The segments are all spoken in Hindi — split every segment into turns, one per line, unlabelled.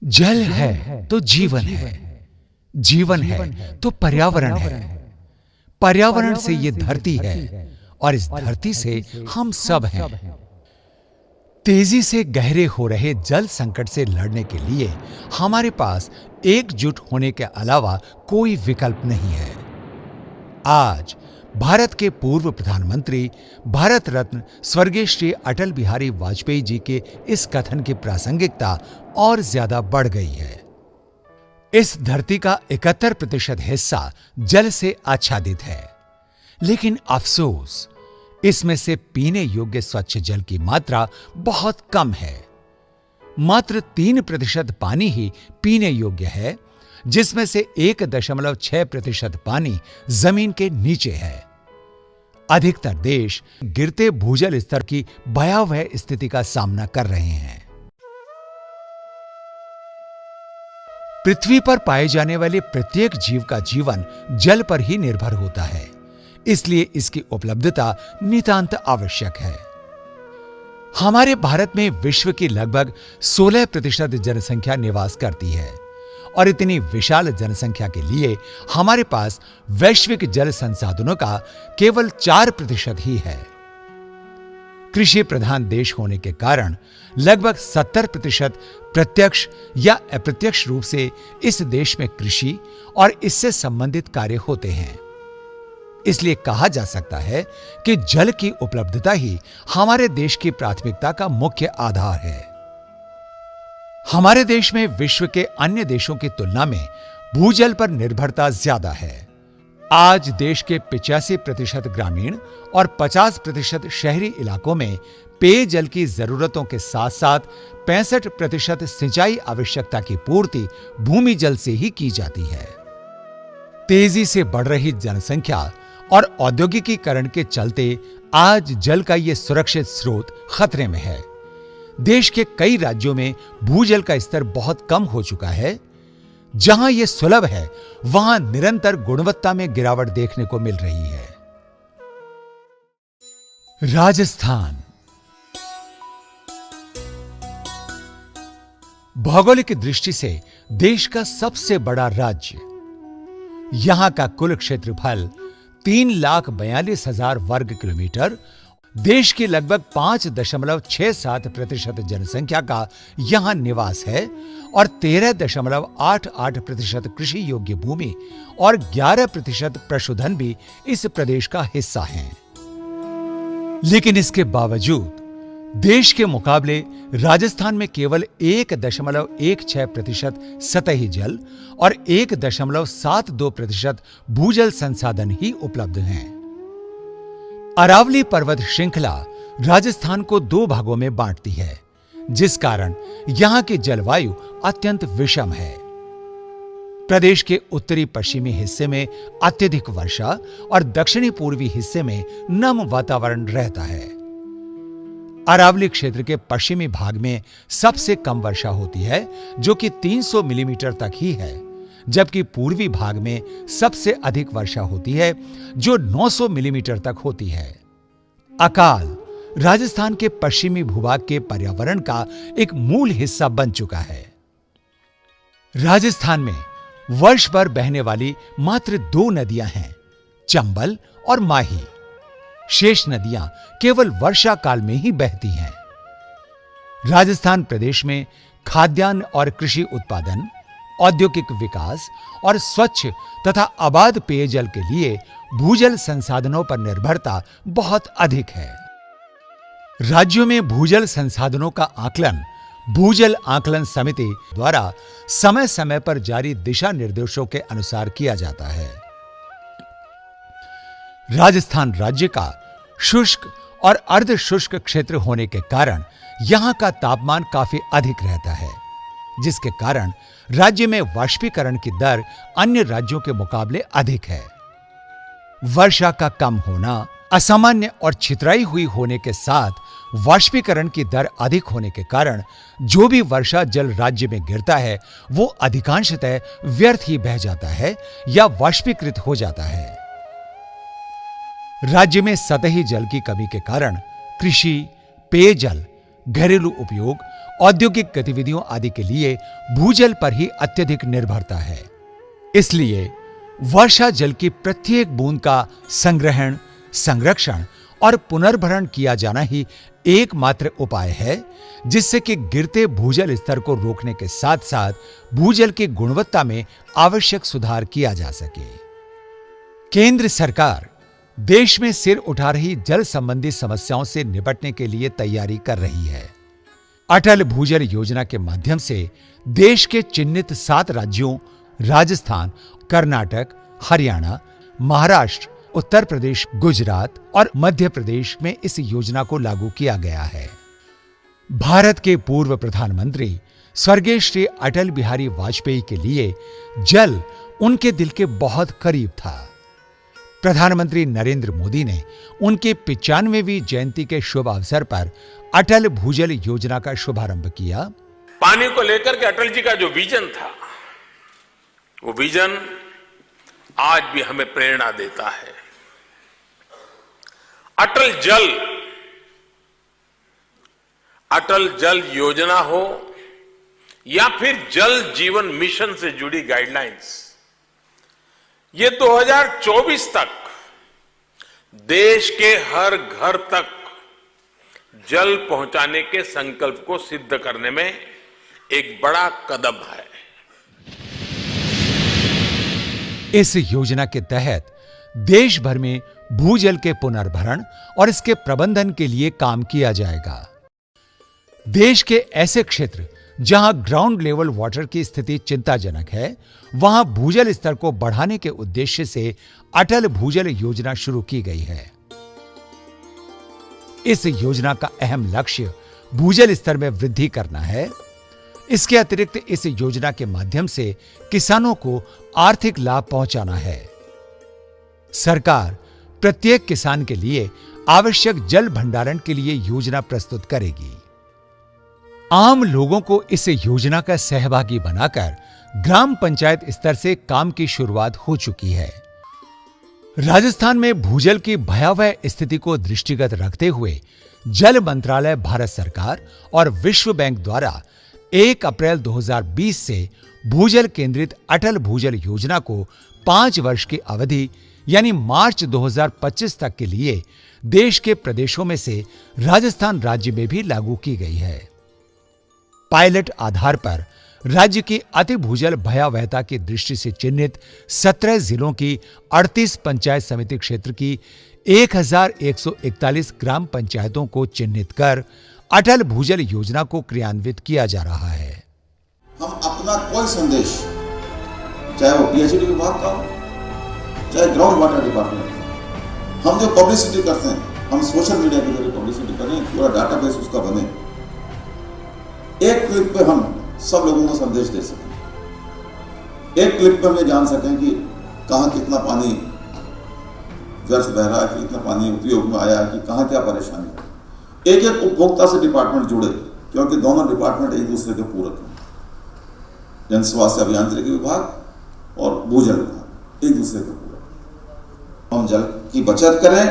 जल है तो जीवन है, जीवन है तो पर्यावरण है, पर्यावरण से ये धरती है और इस धरती से हम सब हैं। तेजी से गहरे हो रहे जल संकट से लड़ने के लिए हमारे पास एकजुट होने के अलावा कोई विकल्प नहीं है। आज भारत के पूर्व प्रधानमंत्री भारत रत्न स्वर्गीय श्री अटल बिहारी वाजपेयी जी के इस कथन की प्रासंगिकता और ज्यादा बढ़ गई है। इस धरती का 71% हिस्सा जल से आच्छादित है, लेकिन अफसोस इसमें से पीने योग्य स्वच्छ जल की मात्रा बहुत कम है। मात्र 3% पानी ही पीने योग्य है, जिसमें से 1.6% पानी जमीन के नीचे है। अधिकतर देश गिरते भूजल स्तर की भयावह स्थिति का सामना कर रहे हैं। पृथ्वी पर पाए जाने वाले प्रत्येक जीव का जीवन जल पर ही निर्भर होता है, इसलिए इसकी उपलब्धता नितांत आवश्यक है। हमारे भारत में विश्व की लगभग 16% जनसंख्या निवास करती है और इतनी विशाल जनसंख्या के लिए हमारे पास वैश्विक जल संसाधनों का केवल 4% ही है। कृषि प्रधान देश होने के कारण लगभग 70% प्रत्यक्ष या अप्रत्यक्ष रूप से इस देश में कृषि और इससे संबंधित कार्य होते हैं। इसलिए कहा जा सकता है कि जल की उपलब्धता ही हमारे देश की प्राथमिकता का मुख्य आधार है। हमारे देश में विश्व के अन्य देशों की तुलना में भूजल पर निर्भरता ज्यादा है। आज देश के 85% ग्रामीण और 50% शहरी इलाकों में पेयजल की जरूरतों के साथ साथ 65% सिंचाई आवश्यकता की पूर्ति भूमि जल से ही की जाती है। तेजी से बढ़ रही जनसंख्या और औद्योगिकीकरण के चलते आज जल का यह सुरक्षित स्रोत खतरे में है। देश के कई राज्यों में भूजल का स्तर बहुत कम हो चुका है। जहां यह सुलभ है, वहां निरंतर गुणवत्ता में गिरावट देखने को मिल रही है। राजस्थान भौगोलिक दृष्टि से देश का सबसे बड़ा राज्य। यहां का कुल क्षेत्रफल 3,42,000 वर्ग किलोमीटर, देश की लगभग 5.67% जनसंख्या का यहां निवास है और 13.88% कृषि योग्य भूमि और 11% पशुधन भी इस प्रदेश का हिस्सा हैं। लेकिन इसके बावजूद देश के मुकाबले राजस्थान में केवल 1.16% सतही जल और 1.72% भूजल संसाधन ही उपलब्ध हैं। अरावली पर्वत श्रृंखला राजस्थान को 2 भागों में बांटती है, जिस कारण यहां की जलवायु अत्यंत विषम है। प्रदेश के उत्तरी पश्चिमी हिस्से में अत्यधिक वर्षा और दक्षिणी पूर्वी हिस्से में नम वातावरण रहता है। अरावली क्षेत्र के पश्चिमी भाग में सबसे कम वर्षा होती है, जो कि 300 मिलीमीटर तक ही है, जबकि पूर्वी भाग में सबसे अधिक वर्षा होती है, जो 900 मिलीमीटर तक होती है। अकाल राजस्थान के पश्चिमी भूभाग के पर्यावरण का एक मूल हिस्सा बन चुका है। राजस्थान में वर्ष भर बहने वाली मात्र 2 नदियां हैं, चंबल और माही। शेष नदियां केवल वर्षा काल में ही बहती हैं। राजस्थान प्रदेश में खाद्यान्न और कृषि उत्पादन, औद्योगिक विकास और स्वच्छ तथा आबाद पेयजल के लिए भूजल संसाधनों पर निर्भरता बहुत अधिक है। राज्यों में भूजल संसाधनों का आकलन भूजल आकलन समिति द्वारा समय समय पर जारी दिशा निर्देशों के अनुसार किया जाता है। राजस्थान राज्य का शुष्क और अर्ध शुष्क क्षेत्र होने के कारण यहां का तापमान काफी अधिक रहता है, जिसके कारण राज्य में वाष्पीकरण की दर अन्य राज्यों के मुकाबले अधिक है। वर्षा का कम होना, असामान्य और छितराई हुई होने के साथ वाष्पीकरण की दर अधिक होने के कारण जो भी वर्षा जल राज्य में गिरता है, वो अधिकांशतः व्यर्थ ही बह जाता है या वाष्पीकृत हो जाता है। राज्य में सतही जल की कमी के कारण कृषि, पेयजल घरेलू उपयोग, औद्योगिक गतिविधियों आदि के लिए भूजल पर ही अत्यधिक निर्भरता है। इसलिए वर्षा जल की प्रत्येक बूंद का संग्रहण, संरक्षण और पुनर्भरण किया जाना ही एकमात्र उपाय है जिससे कि गिरते भूजल स्तर को रोकने के साथ साथ भूजल की गुणवत्ता में आवश्यक सुधार किया जा सके। केंद्र सरकार देश में सिर उठा रही जल संबंधी समस्याओं से निपटने के लिए तैयारी कर रही है। अटल भूजल योजना के माध्यम से देश के चिन्हित 7 राज्यों राजस्थान, कर्नाटक, हरियाणा, महाराष्ट्र, उत्तर प्रदेश, गुजरात और मध्य प्रदेश में इस योजना को लागू किया गया है। भारत के पूर्व प्रधानमंत्री स्वर्गीय श्री अटल बिहारी वाजपेयी के लिए जल उनके दिल के बहुत करीब था। प्रधानमंत्री नरेंद्र मोदी ने उनकी 95वीं जयंती के शुभ अवसर पर अटल भूजल योजना का शुभारंभ किया।
पानी को लेकर के अटल जी का जो विजन था, वो विजन आज भी हमें प्रेरणा देता है। अटल जल योजना हो या फिर जल जीवन मिशन से जुड़ी गाइडलाइंस, ये 2024 तक देश के हर घर तक जल पहुंचाने के संकल्प को सिद्ध करने में एक बड़ा कदम है।
इस योजना के तहत देश भर में भूजल के पुनर्भरण और इसके प्रबंधन के लिए काम किया जाएगा। देश के ऐसे क्षेत्र जहां ग्राउंड लेवल वाटर की स्थिति चिंताजनक है, वहां भूजल स्तर को बढ़ाने के उद्देश्य से अटल भूजल योजना शुरू की गई है। इस योजना का अहम लक्ष्य भूजल स्तर में वृद्धि करना है। इसके अतिरिक्त इस योजना के माध्यम से किसानों को आर्थिक लाभ पहुंचाना है। सरकार प्रत्येक किसान के लिए आवश्यक जल भंडारण के लिए योजना प्रस्तुत करेगी। आम लोगों को इस योजना का सहभागी बनाकर ग्राम पंचायत स्तर से काम की शुरुआत हो चुकी है। राजस्थान में भूजल की भयावह स्थिति को दृष्टिगत रखते हुए जल मंत्रालय, भारत सरकार और विश्व बैंक द्वारा 1 अप्रैल 2020 से भूजल केंद्रित अटल भूजल योजना को 5 वर्ष की अवधि यानी मार्च 2025 तक के लिए देश के प्रदेशों में से राजस्थान राज्य में भी लागू की गई है। पायलट आधार पर राज्य की अति भूजल भयावहता की दृष्टि से चिन्हित 17 जिलों की 38 पंचायत समिति क्षेत्र की 1141 ग्राम पंचायतों को चिन्हित कर अटल भूजल योजना को क्रियान्वित किया जा रहा है।
हम अपना कोई संदेश, चाहे वो पीएचडी विभाग का हो, चाहे ग्राउंड वाटर डिपार्टमेंट, हम जो पब्लिसिटी करते हैं, हम सोशल मीडिया के जरिए पब्लिसिटी करें, पूरा डाटाबेस उसका बने, एक क्लिक पे हम सब लोगों को संदेश दे सकें। एक क्लिक पे हम जान सकें कि कहाँ कितना पानी व्यर्थ बह रहा है, कितना पानी उपयोग में आया है, कि कहाँ क्या परेशानी है। एक एक उपभोक्ता से डिपार्टमेंट जुड़े, क्योंकि दोनों डिपार्टमेंट एक दूसरे के पूरक हैं। जन स्वास्थ्य अभियांत्रिकी विभाग और भूजल विभाग एक दूसरे के पूरक। हम जल की बचत करें,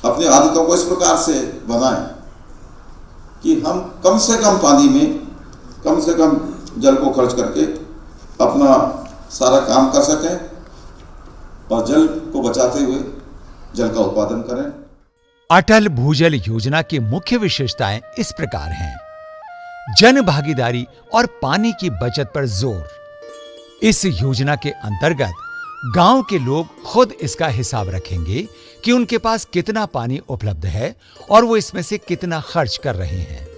अपनी आदतों को इस प्रकार से बनाएं कि हम कम से कम पानी में कम से कम जल को खर्च करके अपना सारा काम कर सकें और जल को बचाते हुए जल का उत्पादन करें।
अटल भूजल योजना की मुख्य विशेषताएं इस प्रकार हैं। जन भागीदारी और पानी की बचत पर जोर। इस योजना के अंतर्गत गांव के लोग खुद इसका हिसाब रखेंगे कि उनके पास कितना पानी उपलब्ध है और वो इसमें से कितना खर्च कर रहे हैं।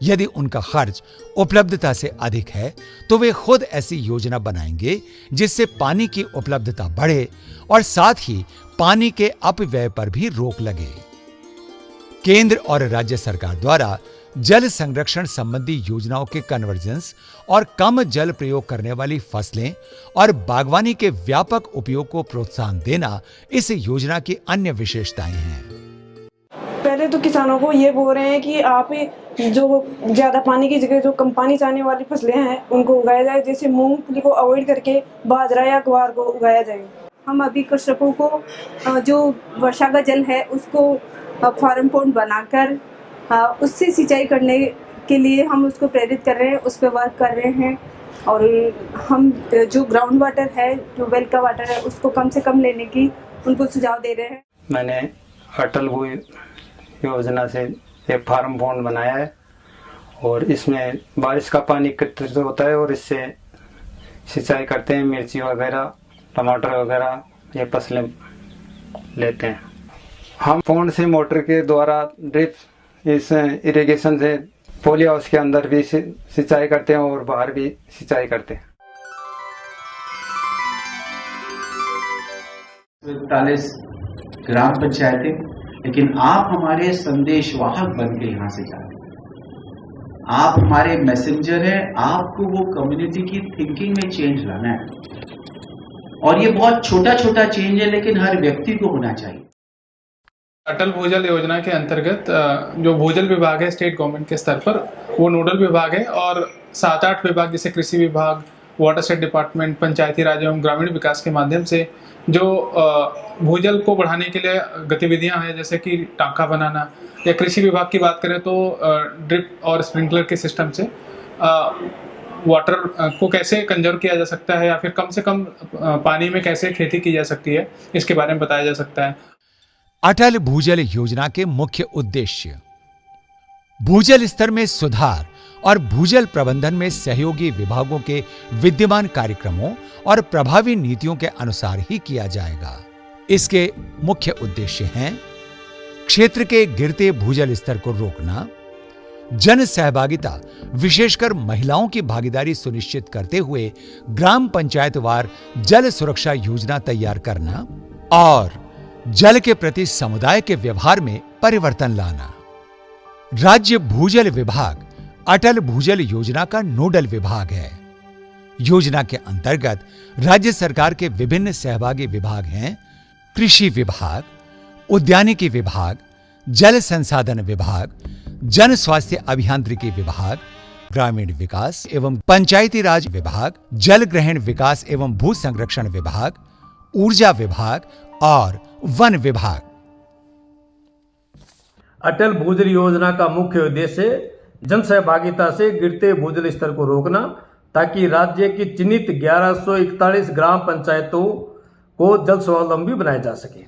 यदि उनका खर्च उपलब्धता से अधिक है तो वे खुद ऐसी योजना बनाएंगे जिससे पानी की उपलब्धता बढ़े और साथ ही पानी के अपव्यय पर भी रोक लगे। केंद्र और राज्य सरकार द्वारा जल संरक्षण संबंधी योजनाओं के कन्वर्जेंस और कम जल प्रयोग करने वाली फसलें और बागवानी के व्यापक उपयोग को प्रोत्साहन देना इस योजना की अन्य विशेषताएं हैं।
पहले तो किसानों को ये बोल रहे हैं कि आप जो ज्यादा पानी की जगह जो कम पानी चाहने वाली फसलें हैं उनको उगाया जाए, जैसे मूंगफली को अवॉइड करके बाजरा या ग्वार को उगाया जाए।
हम अभी कृषकों को जो वर्षा का जल है उसको फार्म पॉन्ड बनाकर उससे सिंचाई करने के लिए हम उसको प्रेरित कर रहे हैं, उस पर वर्क कर रहे हैं। और हम जो ग्राउंड वाटर है, ट्यूबवेल का वाटर है, उसको कम से कम लेने की उनको सुझाव दे रहे हैं।
मैंने अटल भूजल योजना से एक फार्म पॉन्ड बनाया है और इसमें बारिश का पानी एकत्रित होता है और इससे सिंचाई करते हैं। मिर्ची वगैरह, टमाटर वगैरह ये फसलें लेते हैं। हम पॉन्ड से मोटर के द्वारा ड्रिप इस इरिगेशन से पोली हाउस के अंदर भी सिंचाई करते हैं और बाहर भी सिंचाई करते हैं।
41 ग्राम पंचायतें, लेकिन आप हमारे संदेश वाहक बन के यहाँ से जाते हैं। आप हमारे मैसेंजर हैं। आपको वो कम्युनिटी की थिंकिंग में चेंज लाना है और ये बहुत छोटा छोटा चेंज है, लेकिन हर व्यक्ति को होना चाहिए।
अटल भूजल योजना के अंतर्गत जो भूजल विभाग है स्टेट गवर्नमेंट के स्तर पर, वो नोडल विभाग है और 7-8 विभाग जैसे कृषि विभाग, वाटर सेट डिपार्टमेंट, पंचायती राज एवं ग्रामीण विकास के माध्यम से जो भूजल को बढ़ाने के लिए गतिविधियां हैं, जैसे कि टांका बनाना, या कृषि विभाग की बात करें तो ड्रिप और स्प्रिंकलर के सिस्टम से वाटर को कैसे कंजर्व किया जा सकता है या फिर कम से कम पानी में कैसे खेती की जा सकती है, इसके बारे में बताया जा सकता है।
अटल भूजल योजना के मुख्य उद्देश्य भूजल स्तर में सुधार और भूजल प्रबंधन में सहयोगी विभागों के विद्यमान कार्यक्रमों और प्रभावी नीतियों के अनुसार ही किया जाएगा। इसके मुख्य उद्देश्य हैं क्षेत्र के गिरते भूजल स्तर को रोकना, जन सहभागिता विशेषकर महिलाओं की भागीदारी सुनिश्चित करते हुए ग्राम पंचायतवार जल सुरक्षा योजना तैयार करना और जल के प्रति समुदाय के व्यवहार में परिवर्तन लाना। राज्य भूजल विभाग अटल भूजल योजना का नोडल विभाग है। योजना के अंतर्गत राज्य सरकार के विभिन्न सहभागी विभाग हैं कृषि विभाग, उद्यानिकी विभाग, जल संसाधन विभाग, जन स्वास्थ्य अभियांत्रिकी विभाग, ग्रामीण विकास एवं पंचायती राज विभाग, जल ग्रहण विकास एवं भू संरक्षण विभाग, ऊर्जा विभाग और वन विभाग।
अटल भूजल योजना का मुख्य उद्देश्य जन सहभागिता से गिरते भूजल स्तर को रोकना, ताकि राज्य की चिन्हित 1141 ग्राम पंचायतों को जल स्वावलंबी बनाया जा सके।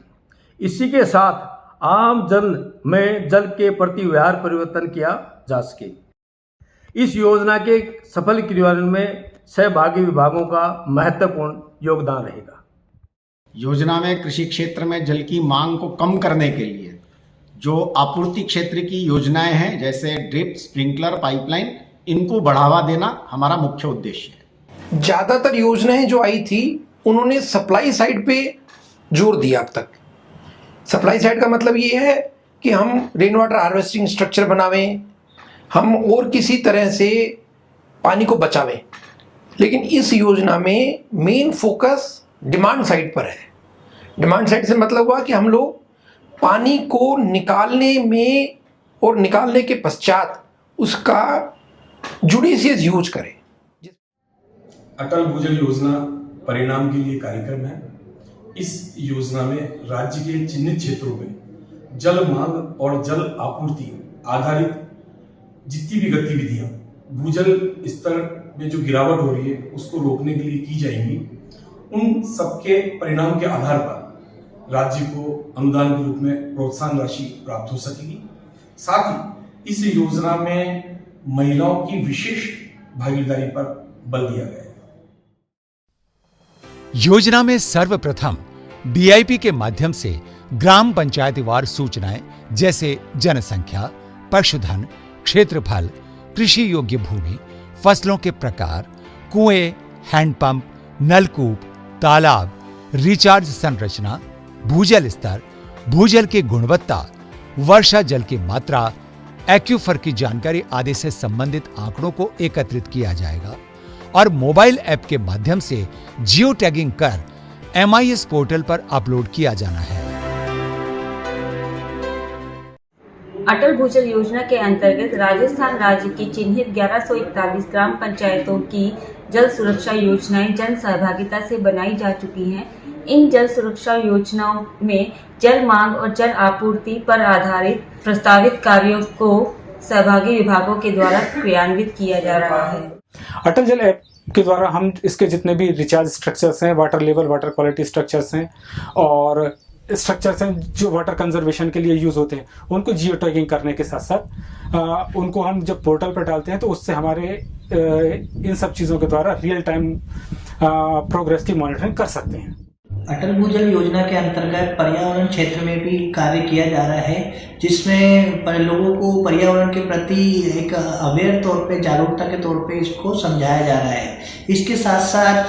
इसी के साथ आम जन में जल के प्रति व्यवहार परिवर्तन किया जा सके। इस योजना के सफल क्रियान्वयन में सहभागी विभागों का महत्वपूर्ण योगदान रहेगा।
योजना में कृषि क्षेत्र में जल की मांग को कम करने के लिए जो आपूर्ति क्षेत्र की योजनाएं हैं, जैसे ड्रिप, स्प्रिंकलर, पाइपलाइन, इनको बढ़ावा देना हमारा मुख्य उद्देश्य है।
ज़्यादातर योजनाएं जो आई थी उन्होंने सप्लाई साइड पे जोर दिया। अब तक सप्लाई साइड का मतलब ये है कि हम रेन वाटर हार्वेस्टिंग स्ट्रक्चर बनावें, हम और किसी तरह से पानी को बचावें। लेकिन इस योजना में मेन फोकस डिमांड साइड पर है। डिमांड साइड से मतलब हुआ कि हम लोग पानी को निकालने में और निकालने के पश्चात उसका जुडिशियस यूज करें।
अटल भूजल योजना परिणाम के लिए कार्यक्रम है। इस योजना में राज्य के चिन्हित क्षेत्रों में जल मांग और जल आपूर्ति आधारित जितनी भी गतिविधियां भूजल स्तर में जो गिरावट हो रही है उसको रोकने के लिए की जाएंगी, उन सबके परिणाम के आधार पर राज्य को अनुदान के रूप में प्रोत्साहन राशि प्राप्त हो सकेगी। साथ ही इस योजना में महिलाओं की विशेष भागीदारी पर बल दिया गया है।
योजना में सर्वप्रथम DIP के माध्यम से ग्राम पंचायतीवार सूचनाएं जैसे जनसंख्या, पशुधन, क्षेत्रफल, कृषि योग्य भूमि, फसलों के प्रकार, कुएं, हैंडपंप, नलकूप, तालाब, रिचार्ज संरचना, भूजल स्तर, भूजल की गुणवत्ता, वर्षा जल की मात्रा, एक्यूफर की जानकारी आदि से संबंधित आंकड़ों को एकत्रित किया जाएगा और मोबाइल ऐप के माध्यम से जियो टैगिंग कर MIS पोर्टल पर अपलोड किया जाना है।
अटल भूजल योजना के अंतर्गत राजस्थान राज्य की चिन्हित 1141 ग्राम पंचायतों की जल सुरक्षा योजनाएं जन सहभागिता से बनाई जा चुकी हैं। इन जल सुरक्षा योजनाओं में जल मांग और जल आपूर्ति पर आधारित प्रस्तावित कार्यों को सहभागी विभागों के द्वारा क्रियान्वित किया जा रहा है।
अटल जल ऐप के द्वारा हम इसके जितने भी रिचार्ज स्ट्रक्चर्स हैं, water level, water quality structures हैं और स्ट्रक्चर्स हैं जो वाटर कंजर्वेशन के लिए यूज़ होते हैं, उनको जियो टैगिंग करने के साथ साथ उनको हम जब पोर्टल पर डालते हैं तो उससे हमारे इन सब चीज़ों के द्वारा रियल टाइम प्रोग्रेस की मॉनिटरिंग कर सकते हैं।
अटल भूजल योजना के अंतर्गत पर्यावरण क्षेत्र में भी कार्य किया जा रहा है, जिसमें लोगों को पर्यावरण के प्रति एक अवेयर तौर पे, जागरूकता के तौर पे इसको समझाया जा रहा है। इसके साथ साथ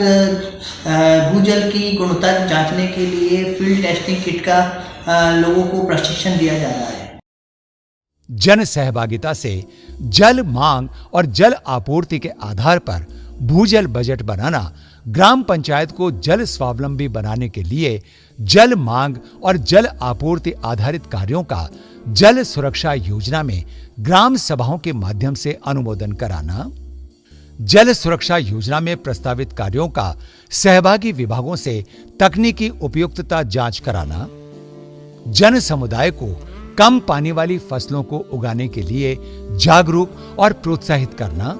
भूजल की गुणवत्ता जांचने के लिए फील्ड टेस्टिंग किट का लोगों को प्रशिक्षण दिया जा रहा है।
जन सहभागिता से जल मांग और जल आपूर्ति के आधार पर भूजल बजट बनाना ग्राम पंचायत को जल स्वावलंबी बनाने के लिए जल मांग और जल आपूर्ति आधारित कार्यों का जल सुरक्षा योजना में ग्राम सभाओं के माध्यम से अनुमोदन कराना, जल सुरक्षा योजना में प्रस्तावित कार्यों का सहभागी विभागों से तकनीकी उपयुक्तता जांच कराना, जन समुदाय को कम पानी वाली फसलों को उगाने के लिए जागरूक और प्रोत्साहित करना,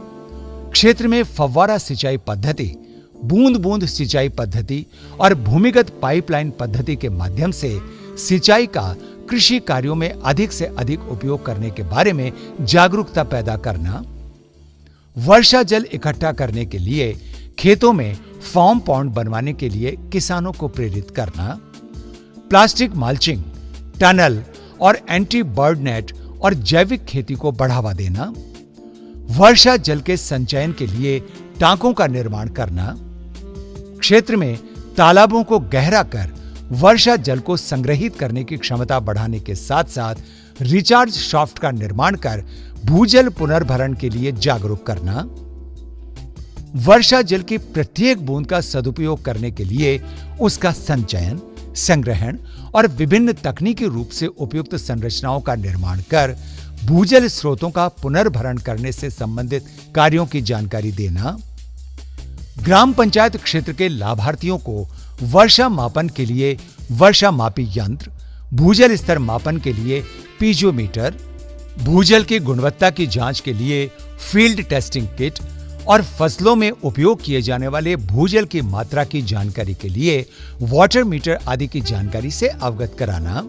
क्षेत्र में फव्वारा सिंचाई पद्धति, बूंद बूंद सिंचाई पद्धति और भूमिगत पाइपलाइन पद्धति के माध्यम से सिंचाई का कृषि कार्यों में अधिक से अधिक उपयोग करने के बारे में जागरूकता पैदा करना, वर्षा जल इकट्ठा करने के लिए खेतों में फॉर्म पॉन्ड बनवाने के लिए किसानों को प्रेरित करना, प्लास्टिक माल्चिंग, टनल और एंटी बर्ड नेट और जैविक खेती को बढ़ावा देना, वर्षा जल के संचयन के लिए टांकों का निर्माण करना, क्षेत्र में तालाबों को गहरा कर वर्षा जल को संग्रहित करने की क्षमता बढ़ाने के साथ साथ रिचार्ज शाफ्ट का निर्माण कर भूजल पुनर्भरण के लिए जागरूक करना, वर्षा जल की प्रत्येक बूंद का सदुपयोग करने के लिए उसका संचयन, संग्रहण और विभिन्न तकनीकी रूप से उपयुक्त संरचनाओं का निर्माण कर भूजल स्रोतों का पुनर्भरण करने से संबंधित कार्यों की जानकारी देना, ग्राम पंचायत क्षेत्र के लाभार्थियों को वर्षा मापन के लिए वर्षा मापी यंत्र, भूजल स्तर मापन के लिए पीजोमीटर, भूजल की गुणवत्ता की जांच के लिए फील्ड टेस्टिंग किट और फसलों में उपयोग किए जाने वाले भूजल की मात्रा की जानकारी के लिए वाटर मीटर आदि की जानकारी से अवगत कराना।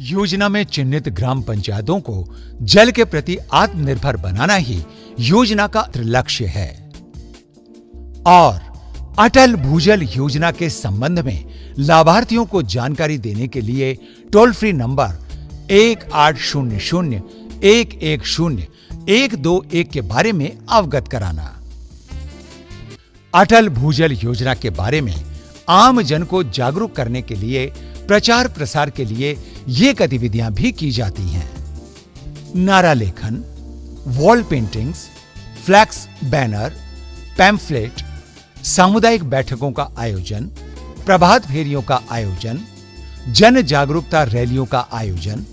योजना में चिन्हित ग्राम पंचायतों को जल के प्रति आत्मनिर्भर बनाना ही योजना का लक्ष्य है। और अटल भूजल योजना के संबंध में लाभार्थियों को जानकारी देने के लिए टोल फ्री नंबर 1800-110-121 के बारे में अवगत कराना। अटल भूजल योजना के बारे में आम जन को जागरूक करने के लिए प्रचार प्रसार के लिए ये गतिविधियां भी की जाती हैं। नारा लेखन, wall paintings, flex banner, pamphlet, सामुदायिक बैठकों का आयोजन, प्रभात फेरियों का आयोजन, जन जागरूकता रैलियों का आयोजन,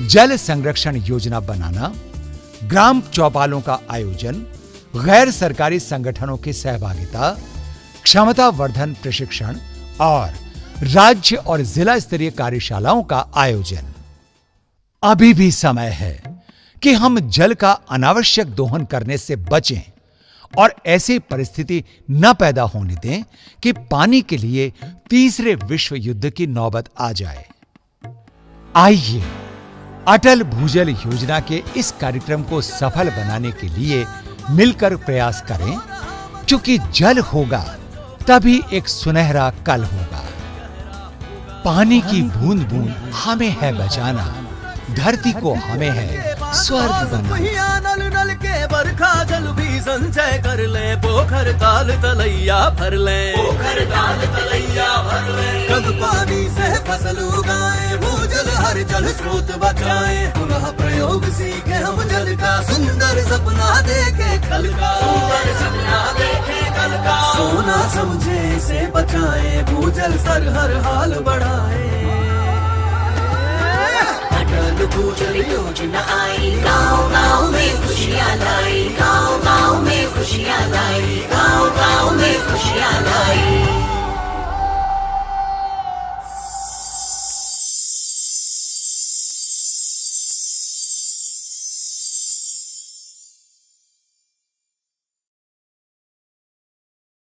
जल संरक्षण योजना बनाना, ग्राम चौपालों का आयोजन, गैर सरकारी संगठनों की सहभागिता, क्षमता वर्धन प्रशिक्षण और राज्य और जिला स्तरीय कार्यशालाओं का आयोजन। अभी भी समय है कि हम जल का अनावश्यक दोहन करने से बचें और ऐसी परिस्थिति न पैदा होने दें कि पानी के लिए तीसरे विश्व युद्ध की नौबत आ जाए। आइए अटल भूजल योजना के इस कार्यक्रम को सफल बनाने के लिए मिलकर प्रयास करें, क्योंकि जल होगा तभी एक सुनहरा कल होगा। पानी की बूंद बूंद हमें है बचाना, धरती को हमें है स्वर्ग बनाना।
नल नल के बरखा जल भी संचय कर ले, पोखर ताल तलैया भर ले, पोखर ताल तलैया भर ले। कब पानी से फसल उगाए, भूजल हर जल स्रोत बचाए, पुनः प्रयोग सीखे हम जल का, सुंदर सपना देखे कल का, सुंदर सपना देखे कल का। सोना समझे से बचाए, भूजल सर हर हाल बढ़ाए। अटल भूजल योजना आई, गाँव गाँव में खुशियाँ लाई, गाँव